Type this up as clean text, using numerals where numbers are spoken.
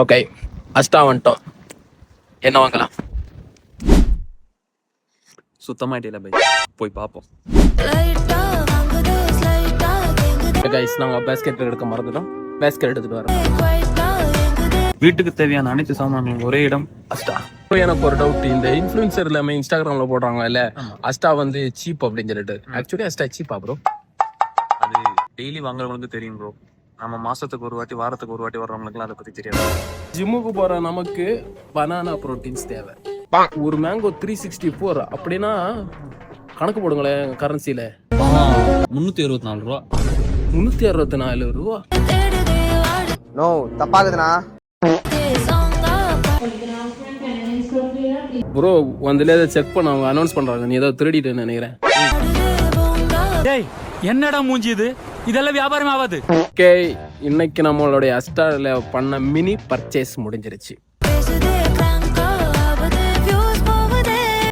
Okay, அஸ்டா வந்துட்டோம். என்ன வாங்கலாம்? சுத்தமா ஐடியா பை, போய் பார்ப்போம். கைஸ், நாங்கள் பேஸ்கெட் எடுக்க மறந்துட்டோம். பேஸ்கெட் எடுத்துட்டு வரோம். வீட்டுக்கு தேவையான அனைத்து சாமான்களும் ஒரே இடம் அஸ்டா. எனக்கு ஒரு டவுட், இந்த இன்ஃப்ளூயன்சர் எல்லாமே இன்ஸ்டாகிராம்ல போடுறாங்க இல்ல, அஸ்டா வந்து சீப் அப்படின்னு சொல்லிட்டு. ஆக்சுவலி அஸ்டா சீப்பா ப்ரோ? அது டெய்லி வாங்குறவங்களுக்கு தெரியும் ப்ரோ. நம்ம மாசத்துக்கு ஒரு வாட்டி, வாரத்துக்கு ஒரு வாட்டி வர்றவங்களுக்குலாம் அதை பத்தி தெரியாது. ஜிம்முக்கு போற நமக்கு பனானா புரோட்டீன்ஸ் தேவை. ஒரு மேங்கோ 364 அப்படின்னா கணக்கு போடுங்களேன் கரன்சில. 324 ரூபா. 364 ரூபா. நோ, தப்பாகுதுண்ணா. ப்ரோ வந்துல ஏதோ செக் பண்ண அவங்க அனௌன்ஸ் பண்றாங்க, நீ ஏதோ திருடிட்டேன்னு நினைக்கிறேன். டேய், என்னடா மூஞ்சி இது? இதெல்லாம் வியாபாரம் ஆகாது. ஓகே, இன்னைக்கு நம்மளுடைய அஸ்டால பண்ண மினி பர்ச்சேஸ் முடிஞ்சிருச்சு.